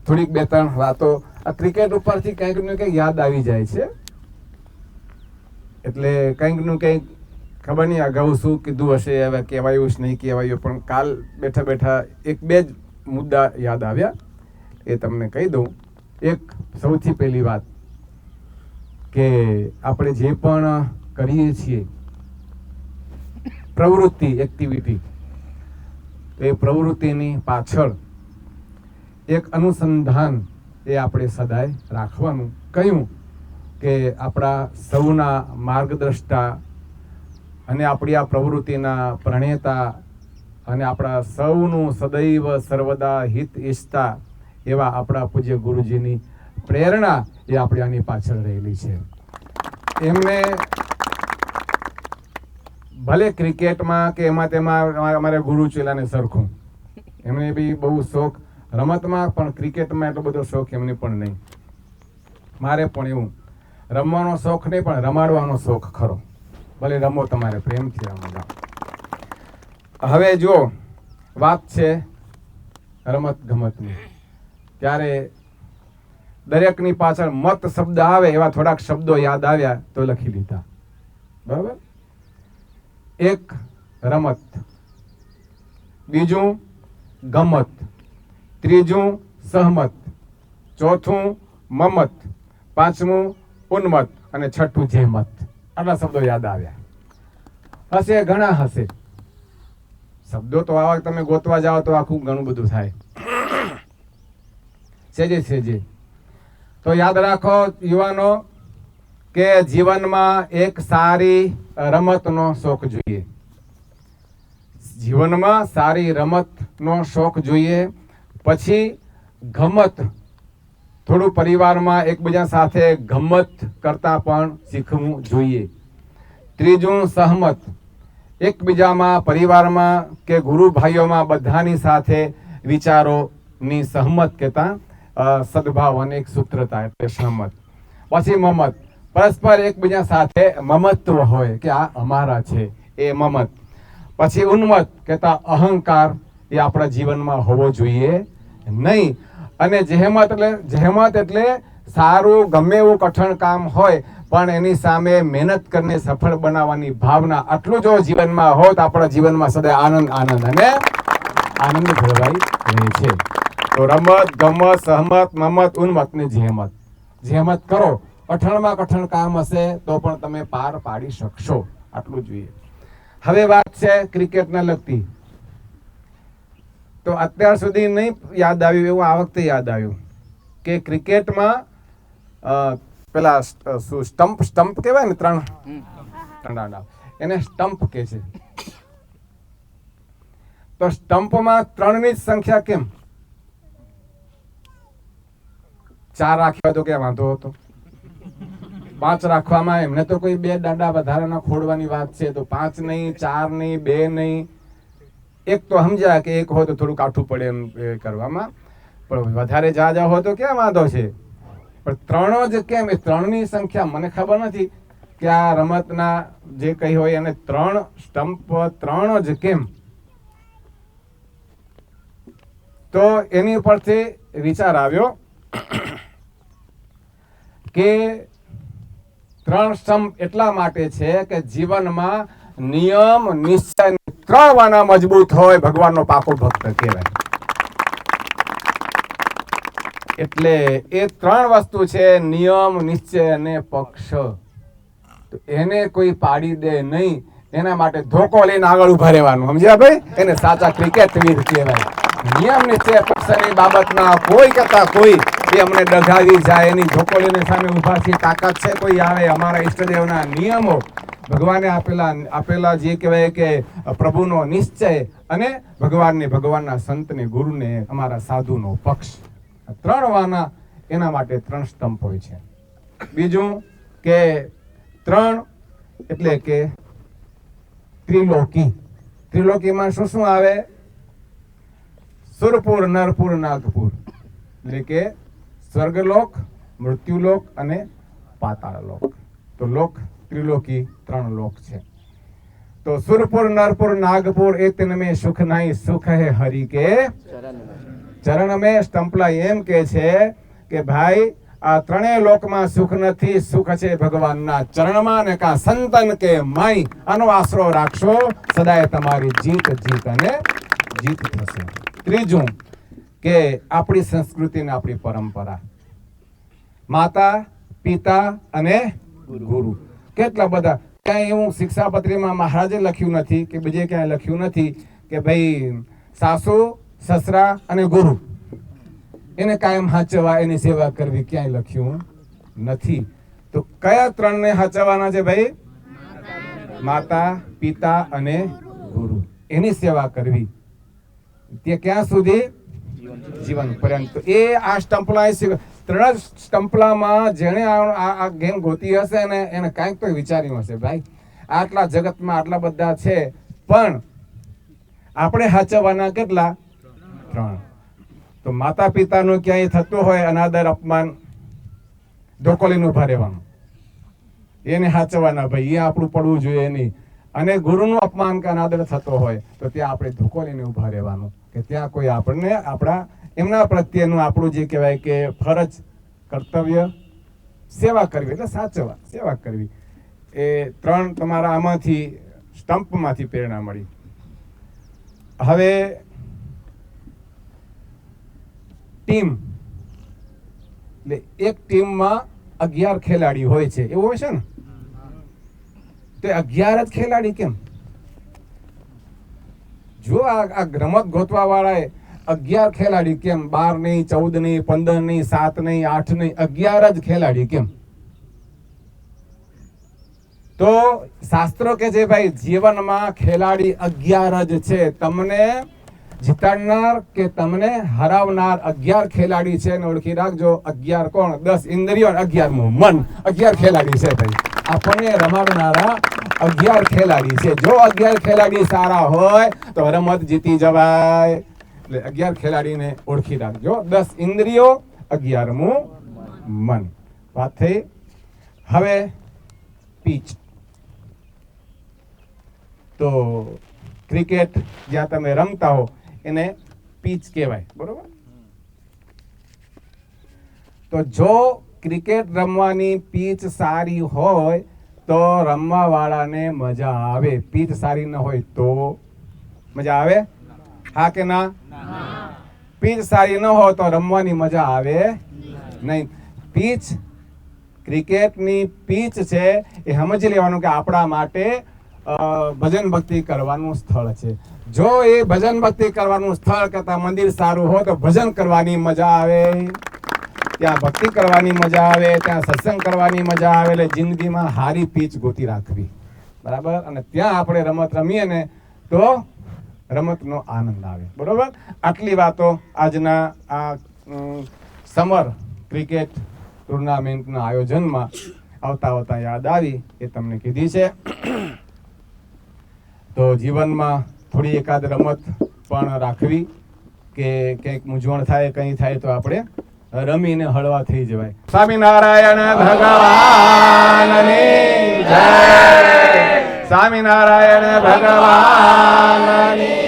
થોડીક બે ત્રણ વાતો આ ક્રિકેટ ઉપરથી કંઈક ને કંઈક યાદ આવી જાય છે. એટલે કંઈક નું કંઈક ખબર નહીં અગાઉ શું કીધું હશે, હવે કહેવાયું જ નહીં કહેવાયું, પણ કાલ બેઠા બેઠા એક બે જ મુદ્દા યાદ આવ્યા, એ તમને કહી દઉં. એક સૌથી પહેલી વાત કે આપણે જે પણ કરીએ છીએ પ્રવૃત્તિ, એક્ટિવિટી, એ પ્રવૃત્તિની પાછળ એક અનુસંધાન એ આપણે સદાય રાખવાનું. કયું કે આપણા સૌના માર્ગદ્રષ્ટા અને આપણી આ પ્રવૃત્તિના પ્રણેતા અને આપણા સૌનું સદૈવ સર્વદા હિત ઈચ્છતા એવા આપણા પૂજ્ય ગુરુજીની પ્રેરણા એ આપણી આની પાછળ રહેલી છે. એમને ભલે ક્રિકેટમાં કે એમાં તેમાં અમારે ગુરુ ચેલાને સરખું, એમને બી બહુ શોખ રમતમાં, પણ ક્રિકેટમાં એટલો બધો શોખ એમને પણ નહીં. મારે પણ એવું રમવાનો શોખ નહીં, પણ રમાડવાનો શોખ ખરો. ભલે રમો, તમારે પ્રેમથી રમો. હવે જો વાત છે રમત ગમતની, ત્યારે દરેકની પાછળ મત શબ્દ આવે એવા થોડાક શબ્દો યાદ આવ્યા તો લખી લીધા. બરાબર? એક રમત, બીજું ગમત, ત્રીજું સહમત, ચોથું મમત, પાંચમું ઉન્મત અને છઠ્ઠું જેમત. આટલા શબ્દો યાદ આવ્યા. હશે, ઘણા હશે શબ્દો, તો આવા તમે ગોતવા જાઓ તો આખું ઘણું બધું થાય. સેજે સેજે તો યાદ રાખો યુવાનો કે જીવનમાં એક સારી રમતનો શોખ જોઈએ. જીવનમાં સારી રમતનો શોખ જોઈએ. પછી ગમત, થોડું પરિવારમાં એકબીજા સાથે ગમત કરતા પણ શીખવું જોઈએ. ત્રીજું સહમત, એકબીજામાં પરિવારમાં કે ગુરુ ભાઈઓમાં બધાની સાથે વિચારોની સહમત કહેતા સદભાવ અને એક સૂત્રતા એટલે સહમત. પછી મમત, પરસ્પર એકબીજા સાથે મમત્વ હોય કે આ અમારા છે, એ મમત. પછી ઉન્મત કહેતા અહંકાર એ આપણા જીવનમાં હોવો જોઈએ નહીં. અને જહેમત એટલે સારું ગમે એવું કઠણ કામ હોય પણ એની સામે મહેનત કરીને સફળ બનાવવાની ભાવના. આટલું જો જીવનમાં હોય તો આપણા જીવનમાં સદાય આનંદ અને આનંદ ભરવાઈ રહે છે. તો રમત, ગમત, સહમત, મમત, ઉન્મત ને જેમત. જેમત કરો, કઠણમાં કઠણ કામ હશે તો પણ તમે પાર પાડી શકશો. આટલું જોઈએ. હવે વાત છે ક્રિકેટને લગતી. તો અત્યાર સુધી નહીં યાદ આવ્યું એવું આ વખતે યાદ આવ્યું કે ક્રિકેટમાં પેલા શું સ્ટમ્પ કહેવાય ને, ત્રણ દાંડા, એને સ્ટમ્પ કહે છે. તો સ્ટમ્પમાં 3 ની જ સંખ્યા કેમ? 4 રાખ્યા તો કે વાંધો હતો, 5 રાખવામાં એમને તો કોઈ 2 દાંડા વધારાના ખોડવાની વાત છે, તો 5 નહીં, 4 નહીં, 2 નહીં. એક તો સમજ્યા કે એક હોય તો થોડું કાઠું પડે એમ કરવામાં, પણ વધારે જાજા હોય તો ક્યાં વાંધો છે. પણ 3 જ કેમ? એ 3 ની સંખ્યા મને ખબર નથી કે આ રમતના જે કઈ હોય એને 3 સ્ટમ્પ 3 જ કેમ? તો એની ઉપરથી વિચાર આવ્યો કે 3 સ્તંભ એટલા માટે છે કે જીવનમાં નિયમ, નિશ્ચય 3 વાના મજબૂત હોય ભગવાનનો પાકો ભક્ત કહેવાય. એટલે એ 3 વસ્તુ છે, નિયમ, નિશ્ચય અને પક્ષ. તો એને કોઈ પાડી દે નહીં, એના માટે ધોકો લઈને આગળ ઉભા રહેવાનું. સમજ્યા ભાઈ? એને સાચા ક્રિકેટવીર કહેવાય. નિયમ, નિશ્ચય, પક્ષની બાબતના કોઈ કરતા કોઈ એ અમને ડઘાવી જાય એની ધોકો લઈને સામે ઉભા છે તાકાત છે કોઈ આવે? અમારા ઈષ્ટદેવના નિયમો, ભગવાને આપેલા જે કહેવાય કે પ્રભુનો નિશ્ચય અને ભગવાનના સંતને, ગુરુને, અમારા સાધુનો પક્ષ. 3 વાના એના માટે 3 સ્તંભ હોય છે. બીજું કે 3 એટલે કે ત્રિલોકી. ત્રિલોકીમાં શું શું આવે? સુરપુર, નરપુર, નાગપુર. એટલે કે સ્વર્ગલોક, મૃત્યુલોક અને પાતાળલોક. તો લોક ત્રિલોકી 3 લોક છે. તો સુરપુર, નરપુર, નાગપુર એ तिनमें सुख नहीं, सुख है हरि के ચરણ મેં સ્ટંપલા એમ કે છે કે ભાઈ આ ત્રણેય લોકમાં સુખ નથી, સુખ છે ભગવાનના ચરણમાં ને કા સંતન કે માઈ આનો આશરો રાખશો સદાય તમારી જીત જીત અને જીત થશે. ત્રીજું કે આપણી સંસ્કૃતિ ને આપણી પરંપરા, માતા પિતા અને ગુરુ. કેટલા બધા ક્યાંય એવું શિક્ષાપત્રીમાં મહારાજે લખ્યું નથી કે બીજે ક્યાંય લખ્યું નથી કે ભાઈ સાસુ સસરા અને ગુરુ એને કાયમ હાચવવા, એની સેવા કરવી, ક્યાંય લખ્યું નથી. તો કયા ત્રણને હાચવવાના છે ભાઈ? માતા પિતા અને ગુરુ, એની સેવા કરવી. તે ક્યાં સુધી? જીવન પર્યંત. એ આ સ્ટંપલા ત્રણ જ સ્ટંપલામાં જેણે આ ગેમ ગોતી હશે ને એને કાંઈક તો વિચાર્યું હશે ભાઈ આટલા જગતમાં આટલા બધા છે પણ આપણે હાચવવાના કેટલા? ત્રણ. તો માતા પિતાનું ક્યાંય થતું હોય અનાદર અપમાન, ધોકો લઈને ઉભા રહેવાનું, એને હાચવવાના ભાઈ, એ આપણું પડવું જોઈએ નહીં. અને ગુરુનું અપમાન કે અનાદર થતો હોય તો ત્યાં આપણે ધોકો લઈને ઉભા રહેવાનું કે ત્યાં કોઈ આપણને આપણા એમના પ્રત્યેનું આપણું જે કહેવાય કે ફરજ, કર્તવ્ય, સેવા કરવી, એટલે સાચવવા, સેવા કરવી. એ ત્રણ તમારા આમાંથી સ્ટંપમાંથી પ્રેરણા મળી. હવે ટીમ, એટલે એક ટીમમાં 11 ખેલાડી હોય છે, એવું હોય છે ને? તો 11 જ ખેલાડી કેમ? જો આ રમત ગોતવા વાળાએ 11 ખેલાડી કેમ? 12 નહીં, 14 નહીં, 15 નહીં, 7 નહીં, 8 નહીં, 11 જ ખેલાડી કેમ? તો શાસ્ત્રો કે છે ભાઈ જીવનમાં ખેલાડી 11 જ છે. તમને જીતાડનાર કે તમને હરાવનાર 11 ખેલાડી છે, ને ઓળખી રાખજો. 11 કોણ? 10 ઇન્દ્રિયો, 11મું મન. 11 ખેલાડી છે ભાઈ, આપણને રમાડનારા 11 ખેલાડી છે. જો 11 ખેલાડી સારા હોય તો રમત જીતી જવાય. એટલે 11 ખેલાડીને ઓળખી રાખજો. 10 ઇન્દ્રિયો, 11મું મન. વાત થઈ. હવે પીચ. તો ક્રિકેટ જ્યાં તમે રમતા હો એને પીચ કહેવાય, બરોબર? તો જો ક્રિકેટ રમવાની પીચ સારી હોય તો રમવા વાળાને મજા આવે. પીચ સારી ન હોય તો મજા આવે? હા કે ના? પીચ સારી ન હોય તો રમવાની મજા આવે નહીં. પીચ, ક્રિકેટની પીચ છે એ સમજી લેવાનું કે આપણા માટે ભજન ભક્તિ કરવાનું સ્થળ છે. જો એ ભજન ભક્તિ કરવાનું સ્થળ કરતા મંદિર સારું હોય તો ભજન કરવાની મજા આવે, ત્યાં ભક્તિ કરવાની મજા આવે, ત્યાં સત્સંગ કરવાની મજા આવે. એટલે જિંદગીમાં હારી પીચ ગોતી રાખવી, બરાબર? અને ત્યાં આપણે રમત રમીએ ને તો રમતનો આનંદ આવે, બરોબર? આટલી વાતો આજના આ સમર ક્રિકેટ ટુર્નામેન્ટના આયોજનમાં આવતા યાદ આવી, એ તમને કીધી છે. તો જીવનમાં થોડી એકાદ રમત પણ રાખવી કે કંઈક મૂંઝવણ થાય, કંઈ થાય તો આપણે રમીને હળવા થઈ જવાય. સ્વામિનારાયણ ભગવાનની જય. સ્વામિનારાયણ ભગવાનની